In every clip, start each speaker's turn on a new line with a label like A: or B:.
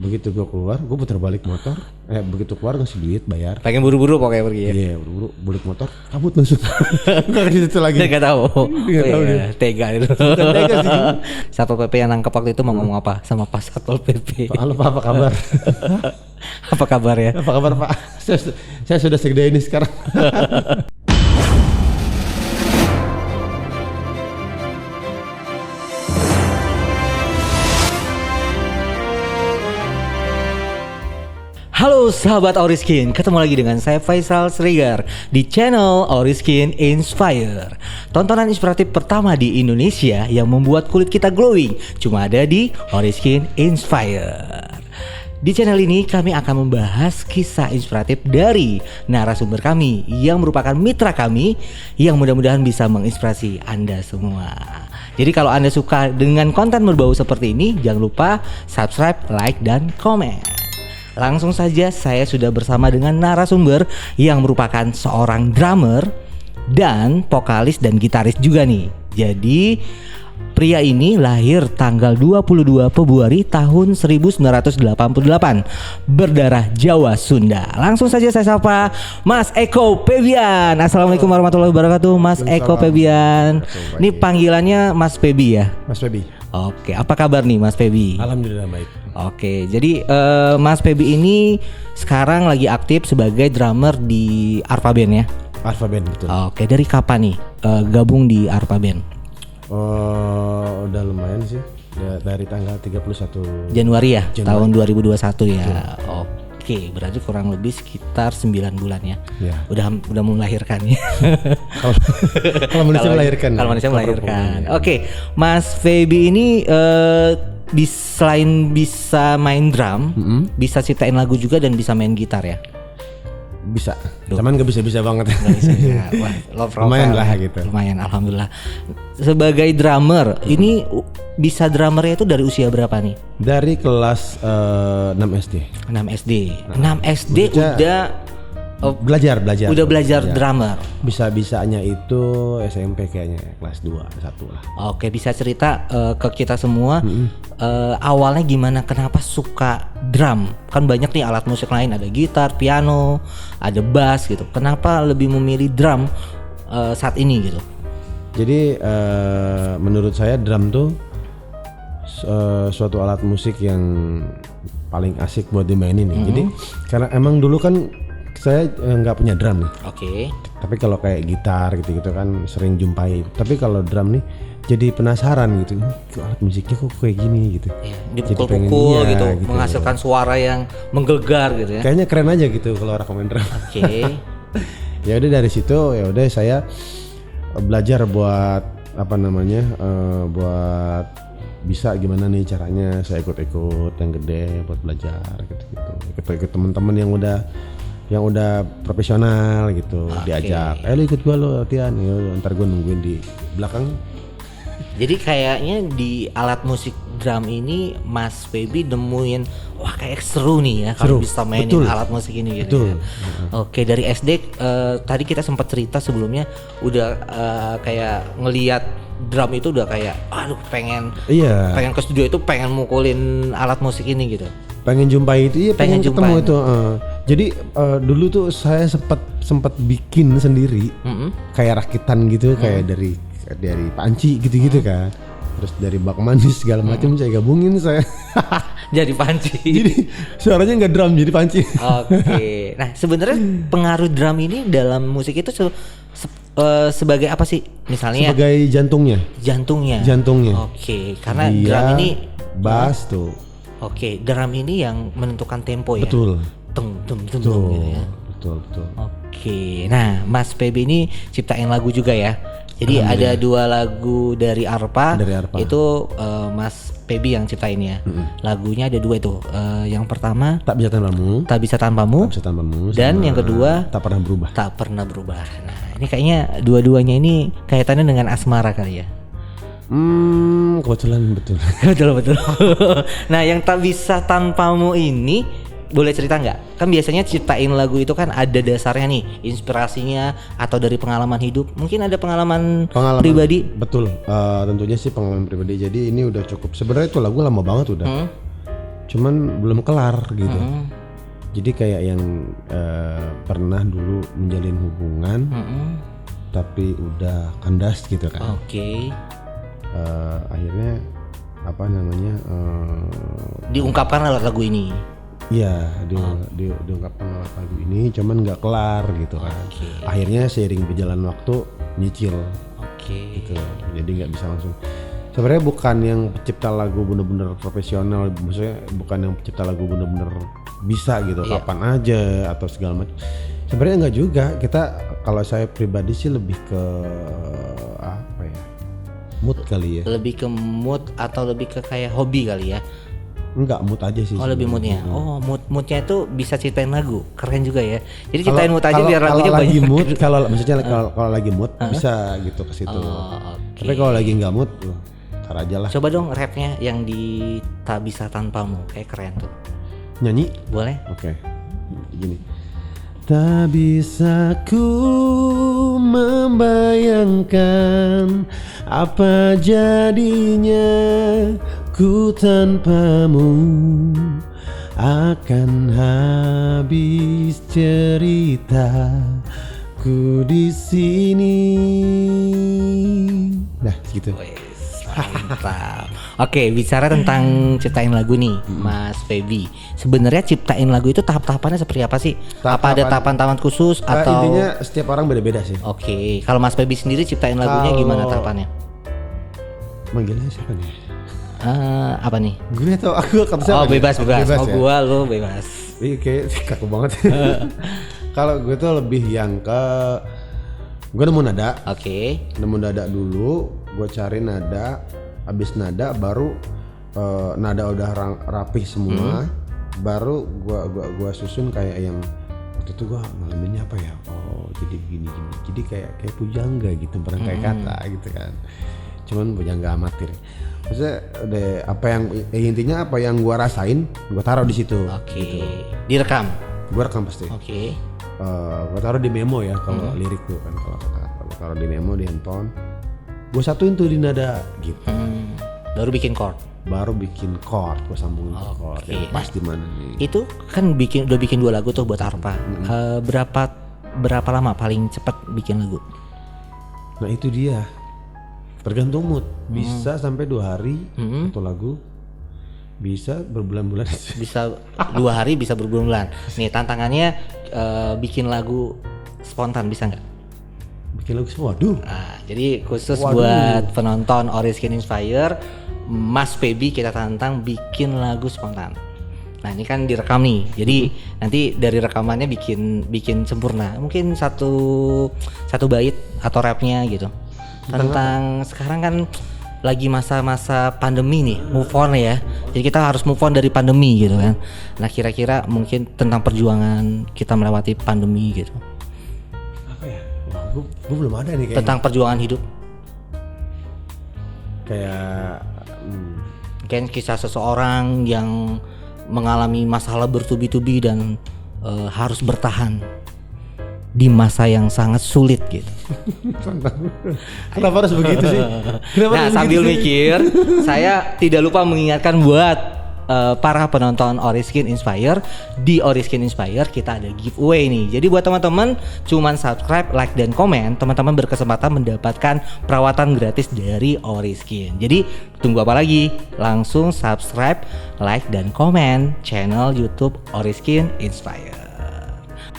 A: begitu gue keluar, gue putar balik motor. Begitu keluar ngasih duit, bayar.
B: Pengen buru-buru pokoknya pergi ya.
A: Iya, buru-buru balik motor, kabut langsung. Nggak ke situ lagi.
B: Dia nggak tahu.
A: Nggak tahu dia.
B: Tega itu.
A: Bukan tega sih.
B: Satpol PP yang nangkep waktu itu mau ngomong apa sama Pak Satpol PP?
A: Halo Pak, apa kabar?
B: Apa kabar ya?
A: Apa kabar Pak? Saya sudah segede ini sekarang.
B: Halo sahabat Oriskin, ketemu lagi dengan saya Faisal Srigar di channel Oriskin Inspire. Tontonan inspiratif pertama di Indonesia yang membuat kulit kita glowing cuma ada di Oriskin Inspire. Di channel ini kami akan membahas kisah inspiratif dari narasumber kami yang merupakan mitra kami yang mudah-mudahan bisa menginspirasi Anda semua. Jadi kalau Anda suka dengan konten berbau seperti ini, jangan lupa subscribe, like, dan komen. Langsung saja saya sudah bersama dengan narasumber yang merupakan seorang drummer dan vokalis dan gitaris juga nih. Jadi pria ini lahir tanggal 22 Februari tahun 1988, berdarah Jawa Sunda. Langsung saja saya sapa Mas Eko Febian. Assalamualaikum warahmatullahi wabarakatuh, Mas Eko Febian. Ini panggilannya Mas Febi ya?
A: Mas Febi.
B: Oke, apa kabar nih Mas Febi?
A: Alhamdulillah baik.
B: Oke, jadi Mas Febi ini sekarang lagi aktif sebagai drummer di Arpa Band ya?
A: Arpa Band betul.
B: Oke, dari kapan nih gabung di Arpa Band?
A: Udah lumayan sih. Dari tanggal 31
B: Januari ya,
A: Januari.
B: tahun 2021 ya. Oke, berarti kurang lebih sekitar 9 bulan ya.
A: Ya.
B: Udah melahirkan ya.
A: Kalau manusia melahirkan.
B: Kalau manusia melahirkan. Oke, Mas Febi ini selain bisa main drum, bisa ciptain lagu juga dan bisa main gitar ya?
A: Bisa. Cuman gak bisa-bisa banget.
B: Gak bisa ya. Wah, love
A: Lumayan
B: profile
A: lah
B: ya.
A: gitu.
B: Lumayan, alhamdulillah. Sebagai drummer, ini bisa drummernya itu dari usia berapa nih?
A: Dari kelas 6 SD.
B: 6 SD. 6 SD
A: Belajar.
B: udah belajar drummer.
A: Bisa-bisanya itu SMP kayaknya kelas 2, 1 lah.
B: Oke, bisa cerita ke kita semua awalnya gimana, kenapa suka drum? Kan banyak nih alat musik lain, ada gitar, piano, ada bass gitu. Kenapa lebih memilih drum saat ini gitu?
A: Jadi menurut saya drum tuh suatu alat musik yang paling asik buat dimainin nih. Jadi karena emang dulu kan saya nggak punya drum nih.
B: Oke.
A: Tapi kalau kayak gitar gitu-gitu kan sering jumpai. Tapi kalau drum nih jadi penasaran gitu. Alat musiknya kok kayak gini gitu.
B: Ya,
A: Jadi pengen
B: dipukul-pukul
A: iya,
B: gitu,
A: gitu,
B: menghasilkan suara yang menggelegar gitu ya.
A: Kayaknya keren aja gitu kalau orang main drum.
B: Oke.
A: Ya udah dari situ ya udah saya belajar buat apa namanya buat bisa gimana nih caranya. Saya ikut-ikut yang gede buat belajar gitu-gitu. Ikut teman-teman yang udah profesional gitu. Diajak, lu ikut gua lo latihan. Ya ntar gua nungguin di belakang.
B: Jadi kayaknya di alat musik drum ini Mas Febi nemuin wah kayak seru nih ya kalau bisa mainin alat musik ini gitu.
A: Betul.
B: Ya. Oke, dari SD tadi kita sempat cerita sebelumnya udah kayak ngelihat drum itu udah kayak aduh pengen ke studio itu pengen mukulin alat musik ini gitu.
A: Pengen jumpai itu, iya pengen ketemu itu. Jadi dulu tuh saya sempat bikin sendiri kayak rakitan gitu, kayak dari panci gitu-gitu kan. Terus dari bak manis segala macam saya gabungin saya.
B: Jadi panci.
A: Jadi suaranya nggak drum jadi panci.
B: Oke. Nah sebenarnya pengaruh drum ini dalam musik itu sebagai apa sih? Misalnya
A: sebagai jantungnya.
B: Oke. Karena
A: dia
B: drum ini
A: bass tuh.
B: Oke, drum ini yang menentukan tempo ya.
A: Betul.
B: Tung gitu ya.
A: Betul.
B: Oke. Nah, Mas Febi ini ciptain lagu juga ya. Jadi ada 2 lagu dari Arpa. Itu Mas Febi yang ciptain ya. Lagunya ada 2 itu. Yang pertama
A: Tak Bisa Tanpamu.
B: Dan yang kedua
A: Tak Pernah Berubah.
B: Nah, ini kayaknya dua-duanya ini kaitannya dengan asmara kali ya.
A: Kebetulan betul.
B: betul. Nah, yang Tak Bisa Tanpamu ini boleh cerita nggak? Kan biasanya ciptain lagu itu kan ada dasarnya nih, inspirasinya atau dari pengalaman hidup. Mungkin ada pengalaman pribadi.
A: Betul. Tentunya sih pengalaman pribadi. Jadi ini udah cukup. Sebenarnya itu lagu lama banget udah. cuman belum kelar gitu. Jadi kayak yang pernah dulu menjalin hubungan tapi udah kandas gitu kan.
B: Oke.
A: Akhirnya apa namanya
B: Diungkapkan lewat lagu ini.
A: iya diungkapkan lewat lagu ini, cuman nggak kelar gitu kan. Akhirnya seiring berjalan waktu nyicil gitu, jadi nggak bisa langsung. Sebenarnya bukan yang pencipta lagu bener-bener profesional, maksudnya bukan yang pencipta lagu bener-bener bisa gitu kapan aja atau segala macam. Sebenarnya nggak juga. Kita, kalau saya pribadi sih lebih ke apa ya, mood kali ya.
B: Lebih ke mood atau lebih ke kayak hobi kali ya?
A: Enggak, mood aja sih.
B: Oh lebih moodnya. Oh moodnya itu bisa ceritain lagu, keren juga ya. Jadi ceritain mood aja biar lagunya
A: kalau lagi
B: banyak.
A: mood, kalau maksudnya kalau lagi mood bisa gitu ke situ. Tapi kalau lagi nggak mood, ntar aja lah.
B: Coba dong rapnya yang di Tak Bisa Tanpamu, kayak keren tuh.
A: Nyanyi?
B: Boleh?
A: Oke. Gini. Tak bisa ku membayangkan apa jadinya ku tanpamu, akan habis cerita ku di sini. Nah, gitu.
B: Mantap. Oke, bicara tentang ciptain lagu nih, Mas Feby. Sebenarnya ciptain lagu itu tahap-tahapannya seperti apa sih? Apa ada tahapan-tahapan khusus atau?
A: Intinya setiap orang beda-beda sih.
B: Oke, kalau Mas Feby sendiri ciptain lagunya gimana tahapannya?
A: Manggilnya siapa nih?
B: Apa nih?
A: Gue atau aku kata siapa?
B: Oh bebas. Mau
A: ya?
B: gua lu bebas.
A: Iya kayak kaku banget. Kalau gue tuh lebih yang ke, gue nemu nada.
B: Oke.
A: Nemu nada dulu, gue cari nada, habis nada baru nada udah rapih semua, baru gua susun kayak yang waktu itu gue ngalaminnya apa ya? Oh jadi gini, jadi kayak pujangga gitu, berangkai kata gitu kan. Cuman pujangga amatir. Maksudnya udah apa yang intinya apa yang gue rasain, gue taruh di situ.
B: Oke.
A: Gitu.
B: Direkam.
A: Gue rekam pasti.
B: Oke.
A: Gue taruh di memo ya kalau lirik tuh kan, kalau taruh di memo di handphone. Gue satuin tuh di nada gitu.
B: Baru bikin chord.
A: Baru bikin chord, gue sambungin ke chord. Yang pas di mana nih?
B: Itu kan udah bikin 2 lagu tuh buat Arpa. Berapa lama paling cepat bikin lagu?
A: Nah itu dia. Tergantung mood. Bisa sampai 2 hari satu lagu. Bisa berbulan-bulan.
B: Bisa 2 hari, bisa berbulan-bulan. Nih tantangannya bikin lagu spontan, bisa nggak?
A: Bikin lagu semua. Waduh.
B: Nah, jadi khusus buat penonton Oriskin Inspire, Mas Feby kita tantang bikin lagu spontan. Nah ini kan direkam nih, jadi nanti dari rekamannya bikin sempurna. Mungkin satu bait atau rapnya gitu. Tentang sekarang kan lagi masa-masa pandemi nih, move on ya. Jadi kita harus move on dari pandemi gitu kan. Nah kira-kira mungkin tentang perjuangan kita melewati pandemi gitu.
A: Apa ya? Gue belum ada nih kayaknya.
B: Tentang perjuangan hidup.
A: Kayak
B: Kayak kisah seseorang yang mengalami masalah bertubi-tubi dan harus bertahan di masa yang sangat sulit gitu.
A: Kenapa harus begitu sih?
B: Nah sambil mikir, saya tidak lupa mengingatkan buat para penonton Oriskin Inspire, di Oriskin Inspire kita ada giveaway nih. Jadi buat teman-teman cuman subscribe, like dan komen, teman-teman berkesempatan mendapatkan perawatan gratis dari Oriskin. Jadi tunggu apa lagi? Langsung subscribe, like dan komen channel YouTube Oriskin Inspire.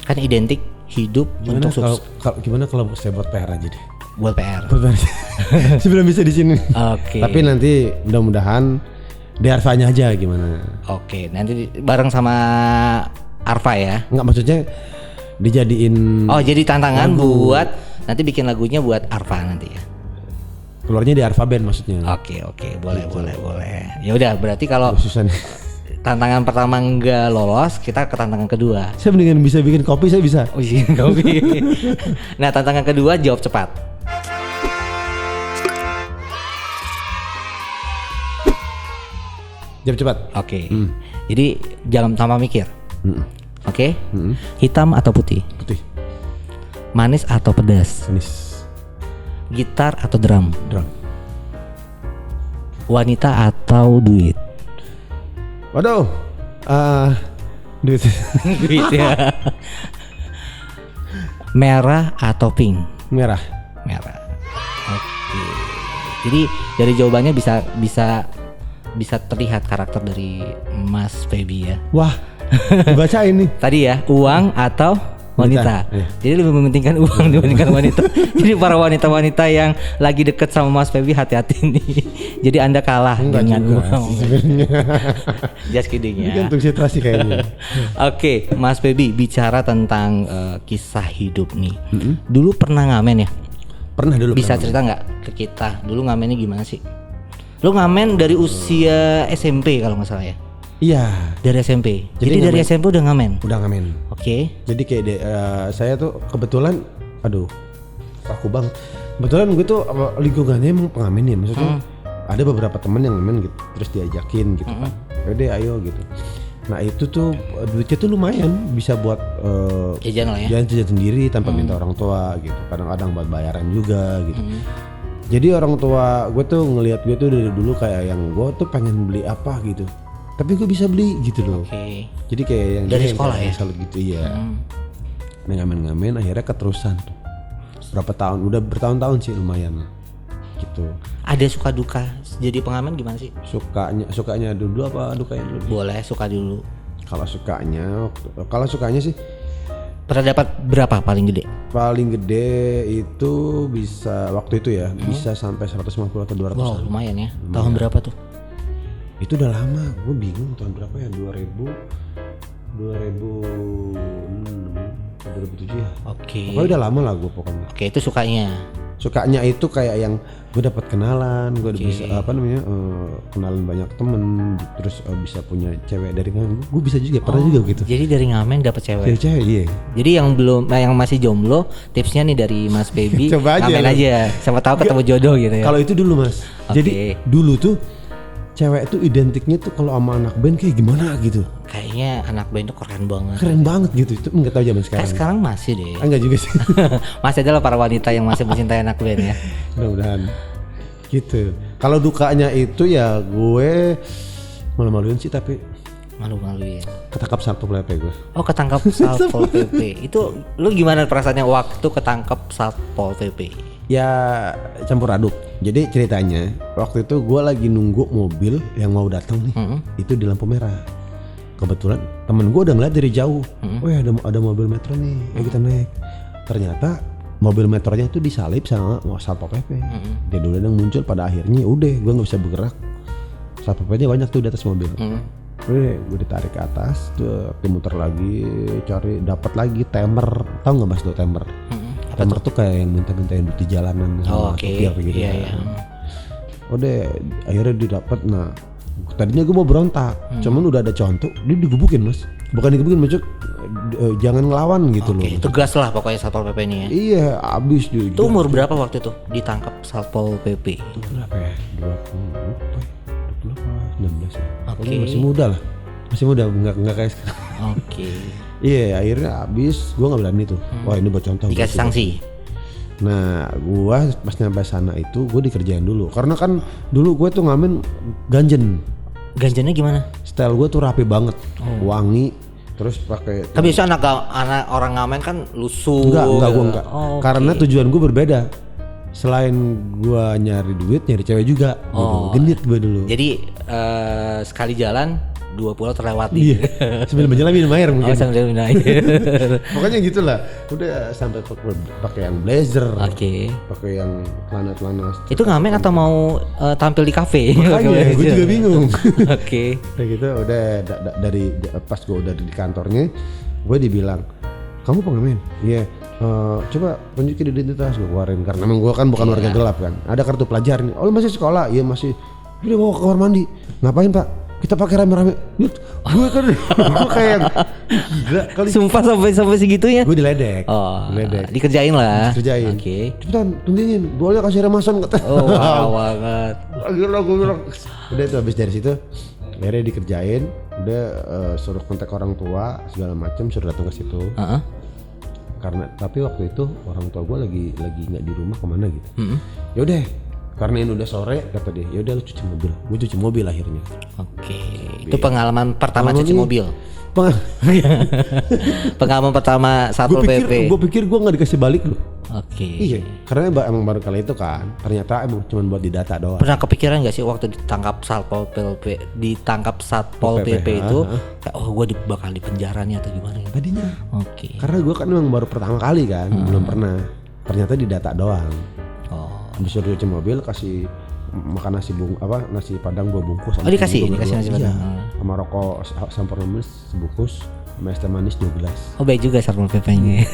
B: Kan identik hidup untuk sukses.
A: Gimana kalau saya buat PR aja deh?
B: Buat PR.
A: Sebelum bisa di sini.
B: Oke.
A: Tapi nanti mudah-mudahan di Arfanya aja gimana?
B: Oke, nanti bareng sama Arfa ya.
A: Enggak, maksudnya dijadiin.
B: Oh, jadi tantangan
A: lagu.
B: buat nanti bikin lagunya buat Arfa nanti ya.
A: Keluarnya di Arfa Band maksudnya.
B: Oke, boleh. Ya udah, berarti kalau
A: susah nih.
B: Tantangan pertama nggak lolos, kita ke tantangan kedua.
A: Saya mendingan bisa bikin kopi, saya bisa.
B: Oh iya, kopi. Nah, tantangan kedua jawab cepat.
A: Jawab cepat.
B: Oke. Jadi jangan tanpa mikir. Oke.
A: Mm-mm.
B: Hitam atau putih?
A: Putih.
B: Manis atau pedas?
A: Manis.
B: Gitar atau drum?
A: Drum.
B: Wanita atau duit?
A: Waduh. Duit.
B: Duit ya. Merah atau pink?
A: Merah.
B: Merah. Oke. Jadi dari jawabannya bisa terlihat karakter dari Mas Feby ya.
A: Wah, baca ini.
B: Tadi ya, uang atau wanita.
A: Iya.
B: Jadi lebih mementingkan uang dibandingkan wanita. Jadi para wanita-wanita yang lagi deket sama Mas Feby hati-hati nih. Jadi Anda kalah
A: Enggak
B: dengan
A: juga
B: uang.
A: sih sebenarnya.
B: Just kidding
A: Ini
B: ya.
A: kan untuk situasi kayaknya.
B: Oke, Mas Feby bicara tentang kisah hidup nih. Dulu pernah ngamen ya?
A: Pernah dulu.
B: Bisa
A: pernah.
B: cerita nggak ke kita? Dulu ngamennya gimana sih? Lu ngamen dari usia SMP kalau nggak salah ya?
A: Iya.
B: Dari SMP.
A: Jadi
B: Jadi dari
A: ngamen.
B: SMP udah ngamen.
A: Udah ngamen.
B: Oke.
A: Jadi kayak saya tuh kebetulan, aduh, aku bang. Kebetulan gue tuh lingkungannya emang pengamen ya, maksudnya ada beberapa temen yang ngamen gitu, terus diajakin gitu kan. Yaudah ayo gitu. Nah itu tuh duitnya tuh lumayan, bisa buat
B: Jajan lah ya.
A: jajan sendiri tanpa minta orang tua gitu. Kadang-kadang buat bayaran juga gitu. Jadi orang tua gue tuh ngelihat gue tuh dari dulu kayak yang gue tuh pengen beli apa gitu, tapi gue bisa beli gitu loh.
B: Oke.
A: Jadi kayak yang
B: Dari
A: dia
B: sekolah
A: yang
B: ya?
A: selalu gitu ya. Nah, ngamen-ngamen akhirnya keterusan tuh. Berapa tahun? Udah bertahun-tahun sih lumayan gitu.
B: Ada suka duka jadi pengamen gimana sih?
A: Sukanya dulu apa dukanya dulu?
B: Boleh suka dulu.
A: Kalau sukanya sih
B: Pernah dapat berapa paling gede?
A: paling gede itu bisa waktu itu ya bisa sampai 150 atau 200.
B: Wow, lumayan ya. Tahun berapa tuh?
A: Itu udah lama, gue bingung tahun berapa ya, 2000 2007 ya.
B: Oke.
A: Pokoknya udah lama lah gue pokoknya.
B: Oke, itu sukanya.
A: Sukanya itu kayak yang gue dapat kenalan, gue bisa kenalan banyak temen, terus bisa punya cewek dari ngamen. Gue bisa juga, pernah juga gitu.
B: Jadi dari ngamen dapet cewek.
A: Dari cewek, iya.
B: Jadi yang yang masih jomblo, tipsnya nih dari Mas Feby,
A: Coba aja
B: ngamen
A: lo.
B: aja. Siapa tahu ketemu jodoh gitu ya.
A: Kalau itu dulu mas,
B: Oke.
A: jadi dulu tuh cewek tuh identiknya tuh kalau sama anak band kayak gimana gitu,
B: Kayaknya anak band itu keren banget.
A: keren banget gitu. Itu nggak tahu zaman sekarang.
B: Kayak sekarang masih deh.
A: Enggak juga sih.
B: Masih adalah para wanita yang masih mencintai anak band ya.
A: Mudah-mudahan gitu. Kalau dukanya itu ya gue malu-maluin sih, tapi
B: Malu-maluin.
A: ketangkap satpol pp gue.
B: Oh, ketangkap Satpol PP. Itu lu gimana perasaannya waktu ketangkap Satpol PP?
A: Ya campur aduk. Jadi ceritanya waktu itu gue lagi nunggu mobil yang mau datang nih, itu di lampu merah. Kebetulan temen gue udah ngeliat dari jauh, oh ya ada mobil metro nih, ayo kita naik. Ternyata mobil metronya itu disalip sama satpol pp. Dia dulu yang muncul, pada akhirnya udah gue nggak bisa bergerak. Satpol pp banyak tuh di atas mobil. Udah gue ditarik ke atas, tuh dimuter lagi, cari dapat lagi timer. Tahu nggak mas lo timer? Timer tuh kayak yang minta-mintain di jalanan sama supir gitu.
B: Iya.
A: Udah akhirnya didapat. Nah tadinya gue mau berontak, cuman udah ada contoh, dia digebukin mas. Bukan digebukin, maksud jangan ngelawan gitu loh.
B: Tegas lah pokoknya Satpol PP ini ya.
A: Iya abis dia.
B: Itu umur berapa waktu itu ditangkap Satpol PP?
A: Berapa ya? 20 apa 19 ya.
B: Oke.
A: Pokoknya masih muda lah. Masih muda, nggak kayak sekarang.
B: Oke.
A: Iya akhirnya abis gue nggak berani tuh. Wah ini buat contoh.
B: Dikasih sanksi.
A: Nah gua pas nyampe sana itu gue dikerjain dulu, karena kan dulu gue tuh ngamen ganjen.
B: Ganjannya gimana?
A: Style gue tuh rapi banget, wangi, terus pakai.
B: Kan biasa anak orang ngamen kan lusuh.
A: Enggak gue
B: gitu.
A: enggak.
B: Oh, oke.
A: Karena tujuan gue berbeda. Selain gue nyari duit, nyari cewek juga. Gitu. Genit gue dulu.
B: Jadi sekali jalan 2 pulau terlewati.
A: Iya. Sambil menjelang minum air mungkin.
B: Oh, sambil minum air.
A: Pokoknya gitulah. Udah sampai pakai yang blazer.
B: Oke.
A: Pakai yang celana-celana.
B: Itu ngamen atau mau tampil di kafe?
A: Makanya gue juga bingung.
B: Oke.
A: Kayak gitu udah dari pas gue udah di kantornya, gue dibilang, kamu pengamen? Iya. Coba tunjukin identitas, gue keluarin karena memang gue kan bukan warga gelap kan. Ada kartu pelajar nih. Oh lu masih sekolah? Iya masih. Udah bawa ke kamar mandi. Ngapain pak? Kita pakai rame-rame. Gue kan gue kayak gila kali.
B: Sumpah sampai segitunya.
A: Gue diledek.
B: Oh,
A: Diledek.
B: dikerjain lah.
A: Kerjain.
B: Oke.
A: Cepetan tunjukin. Boleh kasih remasan kata.
B: Oh, wow banget.
A: Gila gue bilang. Udah itu habis dari situ akhirnya dikerjain. Udah suruh kontak orang tua segala macam, suruh datang ke situ. Karena tapi waktu itu orang tua gue lagi nggak di rumah, kemana gitu. Ya udah Karena ini udah sore, kata dia, ya udah lu cuci mobil. Gue cuci mobil akhirnya.
B: Oke. Itu pengalaman pertama
A: Pengalaman
B: cuci
A: ini-
B: mobil. Pengalaman pertama Satpol PP.
A: Gue pikir gue nggak dikasih balik loh.
B: Oke.
A: Iya, karena emang baru kali itu kan. Ternyata emang cuma buat didata doang.
B: Pernah kepikiran gak sih waktu ditangkap Satpol PP itu kayak oh gue bakal di penjara nih atau gimana gitu?
A: Tadinya.
B: Oke.
A: Karena gue kan emang baru pertama kali kan, belum pernah. Ternyata didata doang.
B: Oh.
A: Habis itu cuci mobil, kasih makan nasi padang 2 bungkus.
B: Oh, dikasih
A: berdua.
B: nasi
A: Iya.
B: padang.
A: Sama rokok sampur manis sebungkus, sama es teh manis 2 gelas.
B: Oh baik juga Satpol PP-nya.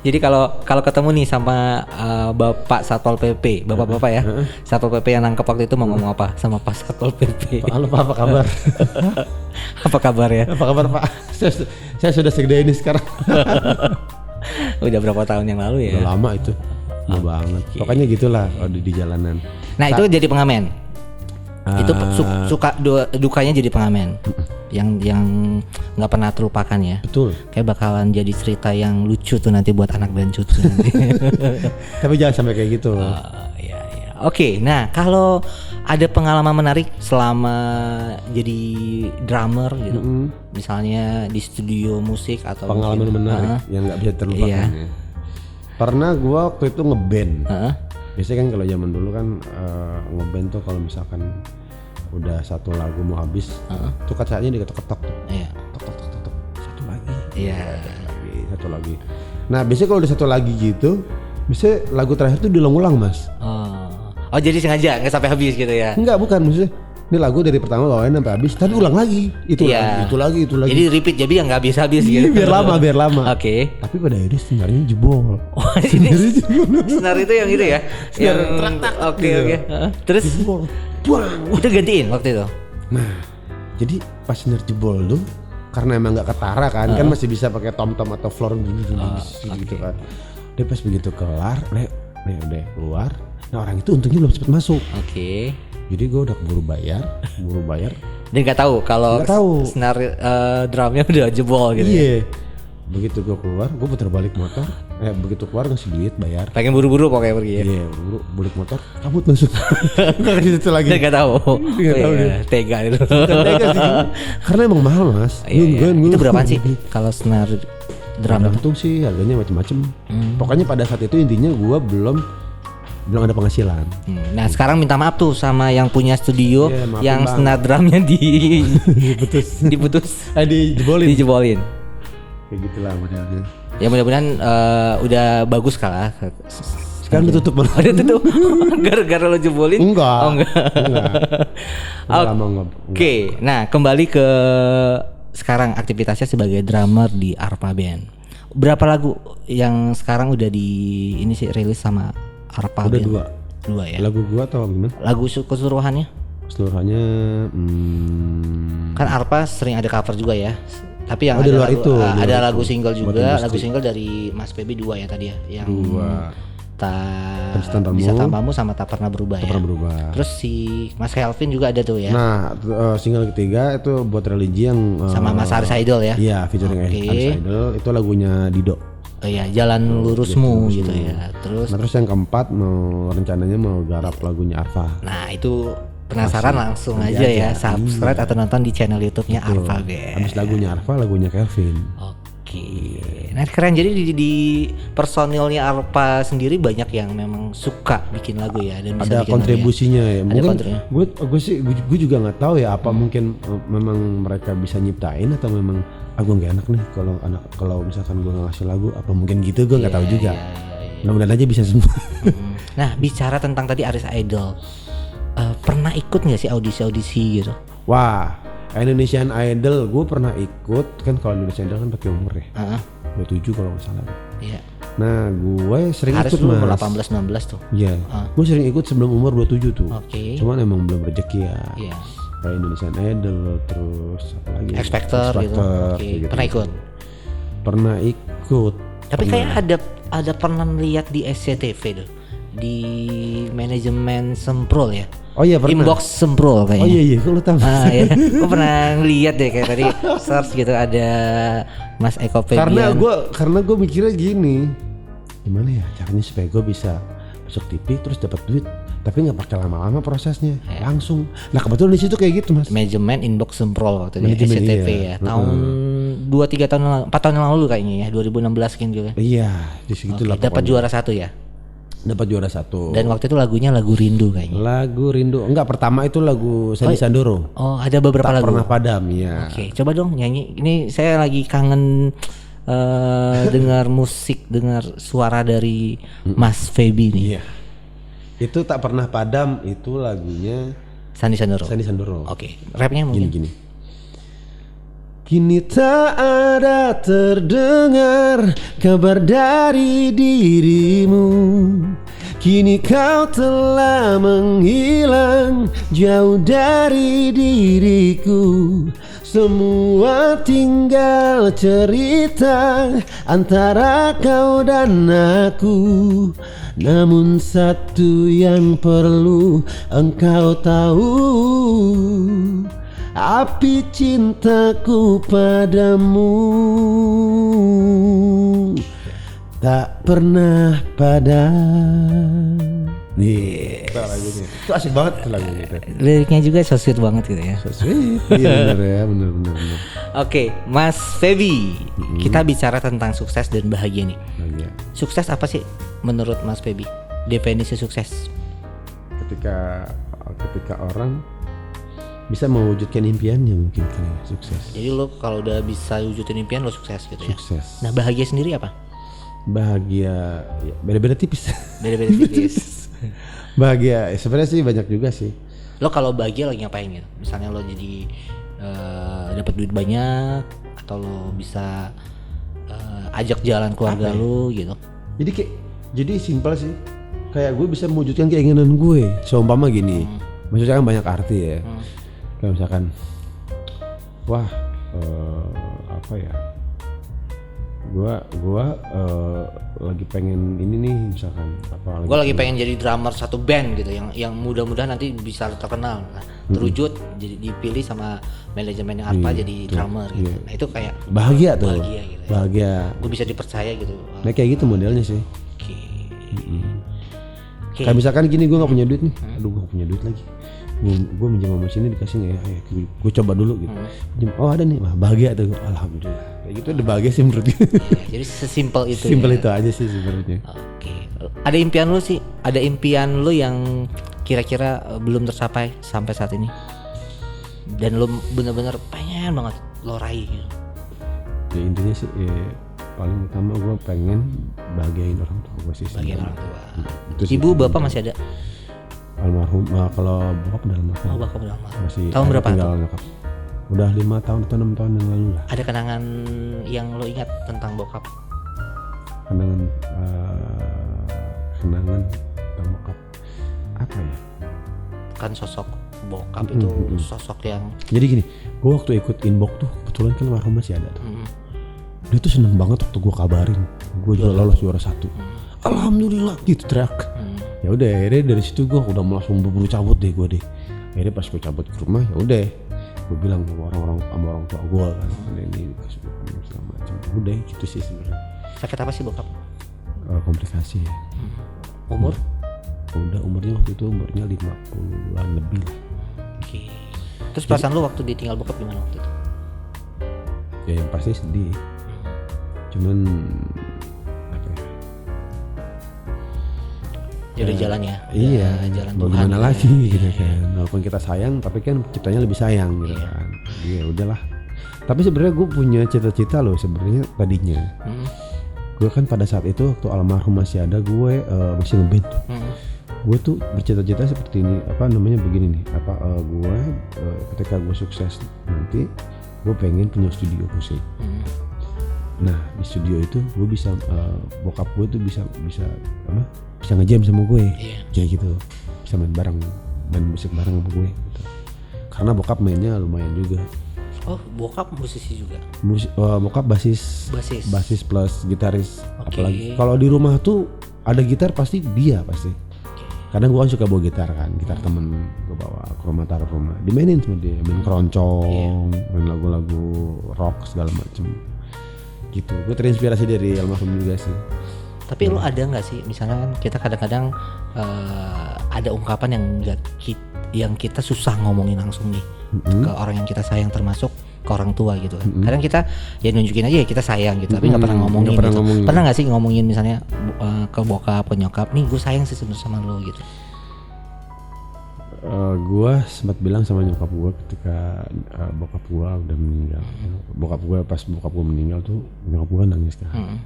B: Jadi kalau ketemu nih sama Bapak Satpol PP, Bapak-bapak ya, Satpol PP yang nangkep waktu itu mau ngomong apa sama Pak Satpol PP?
A: Halo Pak, apa kabar?
B: Apa kabar ya?
A: Apa kabar Pak? Saya sudah segede ini sekarang.
B: Udah berapa tahun yang lalu ya?
A: Udah lama itu. Lama banget. Pokoknya gitulah kalau di jalanan.
B: Nah itu jadi pengamen. Itu suka dukanya jadi pengamen. Yang nggak pernah terlupakan ya.
A: Betul.
B: Kayak bakalan jadi cerita yang lucu tuh nanti buat anak dan cucu nanti.
A: Tapi jangan sampai kayak gitu.
B: Iya. Oke, nah kalau ada pengalaman menarik selama jadi drummer gitu, misalnya di studio musik atau
A: Pengalaman
B: mungkin-
A: menarik yang nggak bisa terlupakan.
B: Iya.
A: Ya. Pernah gua waktu itu ngeband.
B: Heeh.
A: Biasanya kan kalau zaman dulu kan ngeband tuh kalau misalkan udah satu lagu mau habis, tuh kacanya diketok-ketok tuh.
B: Iya.
A: Tok. Satu lagi.
B: Iya.
A: Satu lagi. Nah biasanya kalau udah satu lagi gitu, biasanya lagu terakhir tuh diulang-ulang mas.
B: Oh jadi sengaja nggak sampai habis gitu ya?
A: Enggak, bukan maksudnya. Ini lagu dari pertama bawain sampai habis, tapi ulang lagi. Itu
B: Iya.
A: lagi, itu lagi.
B: Jadi repeat jadi yang nggak habis-habis gitu.
A: Biar lama.
B: Oke.
A: Tapi pada akhirnya sebenarnya jebol.
B: Oh ini senar itu yang itu ya? Yang oke. Heeh. Terus
A: Jebol. Buang.
B: itu gantiin waktu itu.
A: Nah, jadi pas senar jebol tuh karena emang nggak ketara kan masih bisa pakai tom-tom atau floor gini gitu kan. Dia pas begitu kelar, udah keluar. Nah orang itu untungnya belum cepet masuk.
B: Oke.
A: Jadi gue udah keburu bayar.
B: Dia nggak tahu kalau
A: Nggak tahu.
B: senar drumnya udah jebol gitu. Ya?
A: Iya. Begitu gue keluar, gue putar balik motor. Begitu keluar ngasih duit bayar.
B: Pengen buru-buru pokoknya pergi ya.
A: Iya, buru balik motor, kabut langsung. Nggak kasih itu lagi.
B: Dia nggak tahu.
A: Nggak tahu dia.
B: Tega itu.
A: Bukan tega sih. Karena emang mahal mas.
B: Iya. Itu berapaan sih kalau senar drum itu?
A: Tergantung sih harganya macem-macem. Pokoknya pada saat itu intinya gue belum ada penghasilan.
B: Nah sekarang minta maaf tuh sama yang punya studio
A: Iya, maafin,
B: yang
A: Bang.
B: senar drumnya diputus dijebolin.
A: Kayak gitulah modelnya.
B: Ya mudah-mudahan udah bagus kalah.
A: Sekarang ditutup malah.
B: Ada tutup gara-gara lo jebolin?
A: Enggak.
B: Oh enggak.
A: Udah lama enggak.
B: Oke, nah kembali ke sekarang aktivitasnya sebagai drummer di Arpa Band. Berapa lagu yang sekarang udah ini sih rilis sama Arpa
A: Udah
B: Band?
A: 2.
B: 2 ya.
A: Lagu gua atau gimana?
B: Lagu keseluruhannya?
A: Seluruhannya
B: Kan Arpa sering ada cover juga ya. Tapi yang
A: Oh, di
B: ada
A: luar
B: lagu,
A: itu, di luar
B: ada
A: itu.
B: lagu single
A: Buat
B: juga,
A: industri.
B: lagu single dari Mas PB 2 ya tadi ya, yang
A: 2.
B: Tak
A: Tanpamu.
B: Bisa Tanpamu sama Tak Pernah Berubah ya.
A: Pernah berubah.
B: Terus si Mas Kelvin juga ada tuh ya.
A: Nah, single ketiga itu buat religi yang
B: Sama Mas Aris Idol ya.
A: Iya, featuring
B: Oke.
A: Aris Idol. Itu lagunya Dido.
B: Oh iya, Jalan Lurusmu gitu ya. Terus
A: Nah, terus yang keempat rencananya mau garap lagunya Arfa.
B: nah itu penasaran langsung aja ya subscribe atau nonton di channel YouTube-nya Arpa Band.
A: Habis lagunya Arfa, lagunya Kelvin.
B: Oke. Nah keren, jadi di personilnya Arpa sendiri banyak yang memang suka bikin lagu ya dan bisa
A: Ada
B: bikin
A: kontribusinya ya. Mungkin
B: kontribusinya.
A: gue juga nggak tahu ya apa mungkin memang mereka bisa nyiptain atau memang aku nggak enak nih kalau misalkan gue nggak ngasih lagu apa mungkin gitu gue nggak tahu juga. Mudah-mudahan aja bisa semua.
B: Nah bicara tentang tadi Aris Idol, pernah ikut nggak sih audisi gitu?
A: Wah, Indonesian Idol gue pernah ikut kan. Kalau Indonesian Idol kan pakai umur ya. 27 kalau nggak salah.
B: Iya.
A: Nah gue sering
B: Aris
A: ikut
B: dulu
A: mas.
B: 18-19 tuh.
A: Iya. Gue sering ikut sebelum umur 27 tuh.
B: Oke.
A: Cuman emang belum rezeki ya.
B: Iya.
A: Kayak Indonesian Idol terus apa lagi?
B: X Factor gitu. Oke.
A: kayak gitu.
B: Pernah ikut.
A: Pernah ikut.
B: Tapi kayak ada pernah lihat di SCTV tuh, di manajemen Semprol ya.
A: Oh iya pernah.
B: Inbox Semprol kayaknya.
A: Oh iya kalau tahu.
B: Ah ya, gue pernah lihat deh kayak tadi search gitu ada Mas Eko Febian.
A: Karena gue mikirnya gini, gimana ya caranya supaya gue bisa masuk TV terus dapat duit, tapi nggak pakai lama-lama prosesnya, langsung. Nah kebetulan di situ kayak gitu mas.
B: Manajemen Inbox Semprol waktu itu
A: Manajemen,
B: SCTV
A: iya.
B: ya. Tahun 2-3 tahun lalu, 4 tahun yang lalu kayaknya ya, 2016 kan juga.
A: Iya di situ lah.
B: Dapat juara 1 ya.
A: Dapat juara 1.
B: Dan waktu itu lagunya lagu Rindu kayaknya.
A: Lagu Rindu, enggak, pertama itu lagu Sandy Sandoro.
B: Oh, ada beberapa
A: Tak
B: lagu.
A: pernah padam ya.
B: Oke, coba dong nyanyi. Ini saya lagi kangen dengar musik, dengar suara dari Mas Feby nih.
A: Iya. Itu tak pernah padam itu lagunya
B: Sandy Sandoro.
A: Sandy Sandoro.
B: Oke, rapnya mungkin.
A: Gini. Kini tak ada terdengar kabar dari dirimu. Kini kau telah menghilang jauh dari diriku. Semua tinggal cerita antara kau dan aku. Namun satu yang perlu engkau tahu, api cintaku padamu tak pernah padam. Itu lagunya. Itu asik banget tuh lagunya itu.
B: Liriknya juga so sweet banget gitu ya.
A: So sweet. Iya bener ya, bener.
B: Oke, Mas Feby, kita bicara tentang sukses dan bahagia nih.
A: Bahagia.
B: Sukses apa sih menurut Mas Feby? Definisi sukses.
A: Ketika orang bisa mewujudkan impiannya mungkin kali ya, sukses.
B: Jadi lo kalau udah bisa wujudin impian lo sukses gitu ya.
A: Sukses.
B: Nah, bahagia sendiri apa?
A: Bahagia ya, beda-beda tipis.
B: Beda-beda tipis.
A: Bahagia sebenarnya sih banyak juga sih.
B: Lo kalau bahagia lagi ngapain gitu? Misalnya lo jadi dapat duit banyak, atau lo bisa ajak jalan keluarga lo gitu.
A: Jadi simpel sih. Kayak gue bisa mewujudkan keinginan gue. Seumpama gini. Maksudnya kan banyak arti ya. Kayak misalkan wah apa ya? Gua lagi pengen ini nih misalkan apa
B: Gue lagi pengen jadi drummer satu band gitu yang mudah-mudahan nanti bisa terkenal. Nah, terwujud jadi dipilih sama manajemen yang apa jadi drummer gitu. Nah, itu kayak
A: bahagia tuh.
B: Bahagia gitu.
A: Bahagia.
B: Gue bisa dipercaya gitu.
A: Nah kayak gitu modelnya sih.
B: Oke.
A: Kayak misalkan gini, gue nggak punya duit nih, aduh gue punya duit lagi, gue minjem sama sini dikasih nggak ya, gue coba dulu gitu. Oh ada nih, wah bahagia tuh, alhamdulillah. Kayak gitu udah bahagia sih menurut gue.
B: Jadi sesimpel itu.
A: Simpel
B: ya?
A: itu aja sih sebenarnya.
B: Oke. Ada impian lu sih? Ada impian lu yang kira-kira belum tercapai sampai saat ini? Dan lu bener-bener pengen banget lo raih gitu.
A: Ya intinya sih paling utama gue pengen bahagiain orang tua gue sih.
B: Bagian orang tua.
A: Itu sih.
B: Ibu bapak masih ada?
A: Almarhum. Kalau bokap udah almarhum.
B: Oh, bapak udah almarhum.
A: Masih
B: Tahun berapa
A: tinggal
B: tuh?
A: nyokap. Udah 5 tahun atau 6 tahun yang lalu lah.
B: Ada kenangan yang lo ingat tentang bokap?
A: Kenangan tentang bokap apa ya?
B: Kan sosok bokap itu sosok yang
A: Jadi gini, gue waktu ikut inbox tuh kebetulan kan almarhum masih ada tuh. Dia tuh seneng banget waktu gue kabarin gue lolos juara 1. Alhamdulillah gitu teriak. Ya udah akhirnya dari situ gue udah langsung buru-buru cabut deh gue deh. Akhirnya pas gue cabut ke rumah ya udah gue bilang sama orang tua gue kan ini segala macam. Udah gitu sih sebenarnya.
B: sakit apa sih bokap?
A: Komplikasi ya.
B: Umur?
A: Udah umurnya waktu itu umurnya 50-an lebih lah.
B: Oke. Terus perasaan lu waktu ditinggal bokap gimana waktu itu?
A: Ya yang pasti sedih. Cuman apa ya?
B: Ya udah jalan ya.
A: Iya.
B: Jalan
A: Mau
B: Tuhan.
A: gimana lagi gitu kan. Walaupun kita sayang, tapi kan ciptanya lebih sayang gitu kan. Iya udahlah. Tapi sebenarnya gue punya cita-cita loh sebenarnya tadinya. Gue kan pada saat itu waktu almarhum masih ada, gue masih ngeband tuh. Gue tuh bercita-cita seperti ini, apa namanya begini nih, gue ketika gue sukses nanti gue pengen punya studio musik. Nah di studio itu gue bisa bokap gue tuh bisa ngejam sama gue, kayak gitu, bisa main musik bareng sama gue gitu. Karena bokap mainnya lumayan juga.
B: Oh, bokap musisi juga.
A: Bokap basis plus gitaris. Apalagi kalau di rumah tuh ada gitar pasti dia pasti. Karena gue kan suka bawa gitar kan, gitar temen gue bawa ke rumah, taruh rumah, dimainin sama dia, main keroncong, main lagu-lagu rock segala macem. Gitu. Gue terinspirasi dari almarhum juga sih.
B: Tapi lu ada nggak sih, misalnya kan kita kadang-kadang ada ungkapan yang kita susah ngomongin langsung nih ke orang yang kita sayang, termasuk ke orang tua gitu kan. Kadang kita ya nunjukin aja ya kita sayang gitu, tapi nggak pernah ngomongin
A: Nggak pernah
B: gitu.
A: ngomongin.
B: Pernah nggak sih ngomongin misalnya ke bokap, ke nyokap, nih gue sayang sih sebenarnya sama lo gitu.
A: Gua sempat bilang sama nyokap gua ketika bokap gua udah meninggal. Pas bokap gua meninggal tuh nyokap gua nangis kan.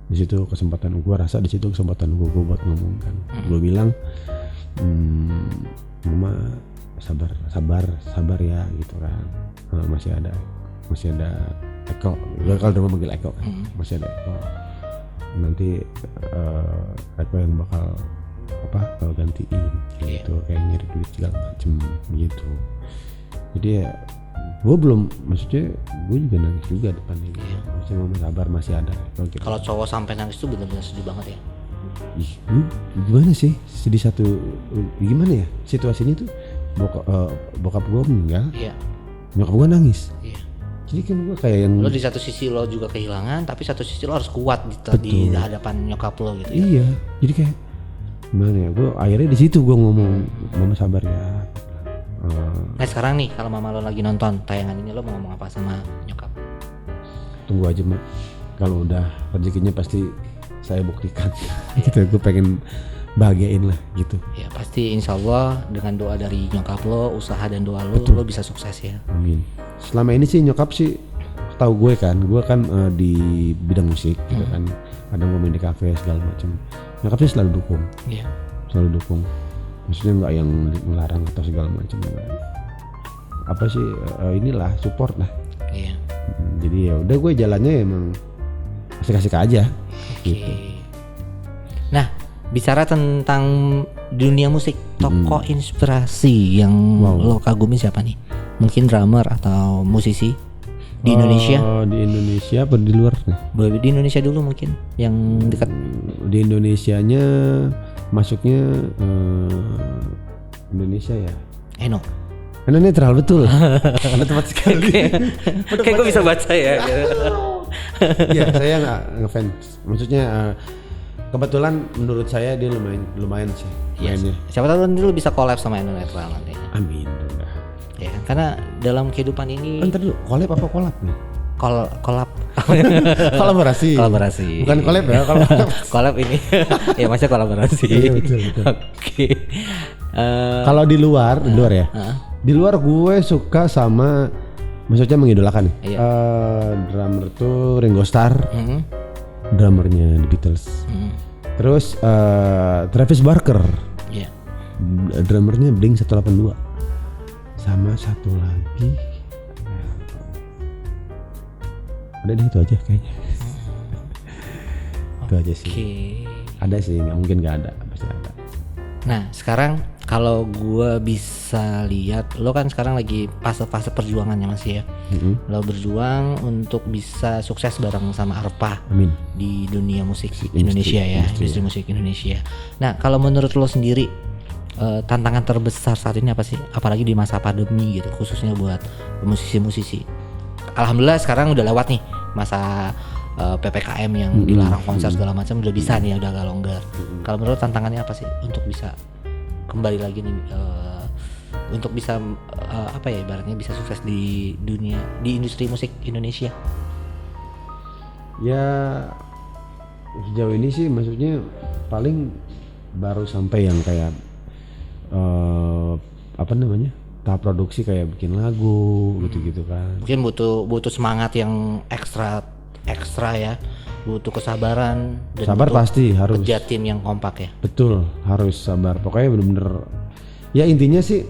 A: Di situ kesempatan gua rasa di situ kesempatan gua buat ngomong kan. Gua bilang, mama sabar ya gitu kan. Masih ada Eko. Gua kalau udah manggil Eko kan. Masih ada Eko. Nanti Eko yang bakal gantiin gitu, kayak nyari duit segala macem gitu. Jadi ya gue maksudnya gue juga nangis juga depan ini. Maksudnya mama sabar, masih ada gitu.
B: Kalau cowok sampai nangis tuh benar-benar sedih banget ya.
A: Ih, gimana sih sedih gimana ya situasinya tuh, bokap gue meninggal, nyokap gue nangis. Jadi kan gue kayak yang
B: lo di satu sisi lo juga kehilangan, tapi satu sisi lo harus kuat di hadapan nyokap lo gitu ya.
A: Iya, jadi kayak gimana ya, gue akhirnya di situ gue ngomong, mama sabar ya.
B: Nah sekarang nih kalau mama lo lagi nonton tayangan ini, lo mau ngomong apa sama nyokap?
A: Tunggu aja mak, kalau udah rezekinya pasti saya buktikan. Gitu, gue pengen bahagiain lah gitu.
B: Ya pasti insya Allah dengan doa dari nyokap lo, usaha dan doa lo, lo bisa sukses ya.
A: Amin. Selama ini sih nyokap sih tahu gue kan di bidang musik gitu kan. Kadang gue main di kafe segala macam. Nyokap sih selalu dukung.
B: Iya.
A: Selalu dukung. Maksudnya nggak yang melarang atau segala macam. Apa sih inilah support lah.
B: Iya.
A: Jadi ya udah gue jalannya emang asik-asik aja. Gitu.
B: Nah, bicara tentang dunia musik, tokoh inspirasi yang lo kagumi siapa nih? Mungkin drummer atau musisi di Indonesia?
A: Di Indonesia apa di luar nih?
B: Boleh di Indonesia dulu mungkin, yang dekat.
A: Di Indonesianya masuknya Indonesia ya.
B: Eno.
A: Eno netral betul. Anda tepat sekali.
B: Kayak gue bisa baca ya.
A: Iya, saya nggak ngefans. Maksudnya kebetulan menurut saya dia lumayan sih mainnya.
B: Siapa tahu nanti lu bisa collab sama Eno Netral nanti.
A: Amin. Udah.
B: Ya kan, karena dalam kehidupan ini
A: Ntar dulu, collab apa collab nih?
B: collab
A: Kolaborasi. Bukan collab ya,
B: collab ini. Ya maksudnya kolaborasi.
A: Iya betul.
B: Oke.
A: Kalau di luar ya. Di luar gue suka sama, maksudnya mengidolakan nih.
B: Iya.
A: Drummer tuh Ringo Starr. Drummernya The Beatles. Terus Travis Barker.
B: Iya.
A: Drummernya Blink 182. Sama satu lagi. Ada deh, itu aja kayaknya. Itu aja sih. Ada sih, nggak mungkin nggak ada, pasti ada.
B: Nah sekarang kalau gue bisa lihat, lo kan sekarang lagi fase-fase perjuangannya masih ya. Lo berjuang untuk bisa sukses bareng sama Arpa.
A: Amin.
B: Di dunia musik Indonesia ya, industri musik Indonesia. Nah kalau menurut lo sendiri, tantangan terbesar saat ini apa sih? Apalagi di masa pandemi gitu, khususnya buat musisi-musisi. Alhamdulillah sekarang udah lewat nih masa PPKM yang dilarang konser segala macam, udah bisa nih, udah agak longgar. Kalau menurut tantangannya apa sih untuk bisa kembali lagi nih, untuk bisa apa ya ibaratnya bisa sukses di dunia, di industri musik Indonesia?
A: Ya sejauh ini sih maksudnya paling baru sampai yang kayak apa namanya, tahap produksi kayak bikin lagu gitu kan.
B: Mungkin butuh semangat yang ekstra ya, butuh kesabaran dan
A: sabar pasti harus,
B: kerja tim yang kompak ya.
A: Betul, harus sabar. Pokoknya bener-bener ya intinya sih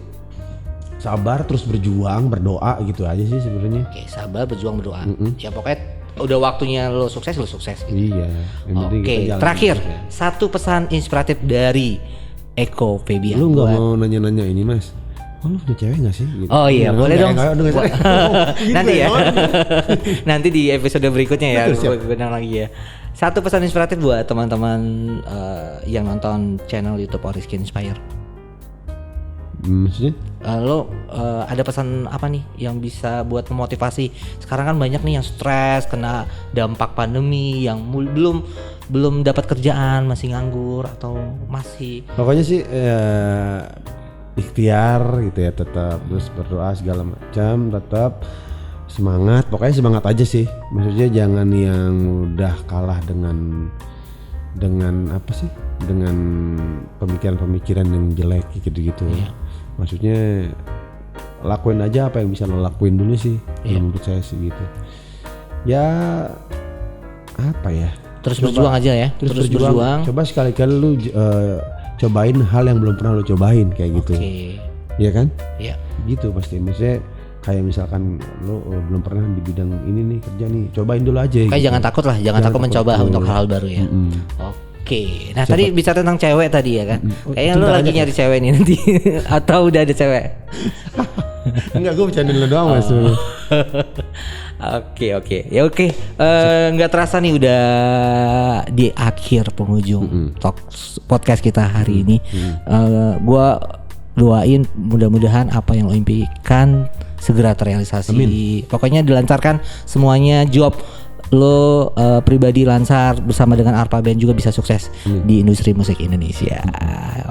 A: sabar, terus berjuang, berdoa gitu aja sih sebenarnya.
B: Oke, sabar, berjuang, berdoa. Ya pokoknya udah waktunya lo sukses gitu.
A: Iya.
B: Oke, terakhir satu pesan inspiratif dari Eko Febian.
A: Lu nggak mau nanya-nanya ini mas? Oh, lu punya cewek gak sih? Gitu.
B: Oh iya, boleh dong. Nanti ya.
A: Gitu.
B: Nanti di episode berikutnya ya.
A: Betul,
B: Benar lagi ya. Satu pesan inspiratif buat teman-teman yang nonton channel YouTube Oriskin Inspire.
A: Maksudnya?
B: Lo ada pesan apa nih yang bisa buat memotivasi? Sekarang kan banyak nih yang stres kena dampak pandemi, yang belum dapat kerjaan, masih nganggur atau masih.
A: Pokoknya sih ikhtiar gitu ya, tetap terus berdoa segala macam, tetap semangat. Pokoknya semangat aja sih. Maksudnya jangan yang udah kalah dengan apa sih? Dengan pemikiran-pemikiran yang jelek gitu-gitu.
B: Iya.
A: Maksudnya lakuin aja apa yang bisa lo lakuin dulu sih.
B: Iya.
A: Menurut saya sih gitu. Ya apa ya?
B: Terus berjuang aja ya. Terus berjuang.
A: Coba sekali-kali lu cobain hal yang belum pernah lu cobain kayak gitu.
B: Oke.
A: Iya kan?
B: Iya.
A: Gitu pasti. Maksudnya kayak misalkan lu belum pernah di bidang ini nih kerja nih, cobain dulu aja.
B: Kayak
A: gitu.
B: jangan takut lah, jangan takut mencoba untuk hal-hal baru ya. Oke. Nah, tadi bicara tentang cewek tadi ya kan. Kayaknya lu lagi nyari cewek nih nanti atau udah ada cewek?
A: Enggak, gue bercanda dulu doang Mas.
B: Oke. Ya oke. Nggak terasa nih udah di akhir penghujung talk podcast kita hari ini. Gua doain mudah-mudahan apa yang lo impikan segera terrealisasi. Amin. Pokoknya dilancarkan semuanya, job lo pribadi lancar, bersama dengan Arpa Band juga bisa sukses di industri musik Indonesia.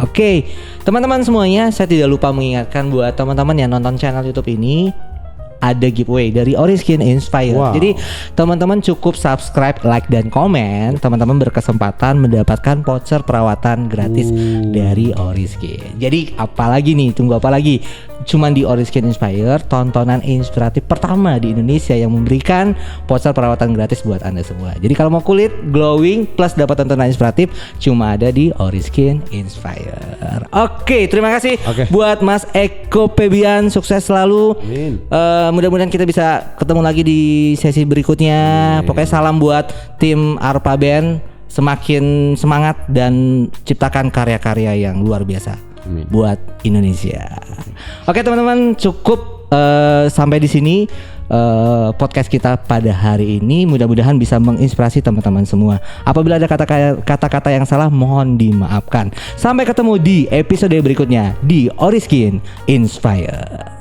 B: Oke, teman-teman semuanya, saya tidak lupa mengingatkan buat teman-teman yang nonton channel YouTube ini, ada giveaway dari Oriskin Inspire.
A: Wow.
B: Jadi teman-teman cukup subscribe, like dan komen, teman-teman berkesempatan mendapatkan voucher perawatan gratis dari Oriskin. Jadi apalagi nih, tunggu apa lagi? Cuman di Oriskin Inspire, tontonan inspiratif pertama di Indonesia yang memberikan voucher perawatan gratis buat Anda semua. Jadi kalau mau kulit glowing plus dapat tontonan inspiratif, cuma ada di Oriskin Inspire. Oke, terima kasih buat Mas Eko Febian, sukses selalu.
A: Amin.
B: Mudah-mudahan kita bisa ketemu lagi di sesi berikutnya. Pokoknya salam buat tim Arpa Band, semakin semangat dan ciptakan karya-karya yang luar biasa. Amin. Buat Indonesia. Oke teman-teman, cukup sampai di sini podcast kita pada hari ini. Mudah-mudahan bisa menginspirasi teman-teman semua. Apabila ada kata-kata yang salah, mohon dimaafkan. Sampai ketemu di episode berikutnya di Oriskin Inspire.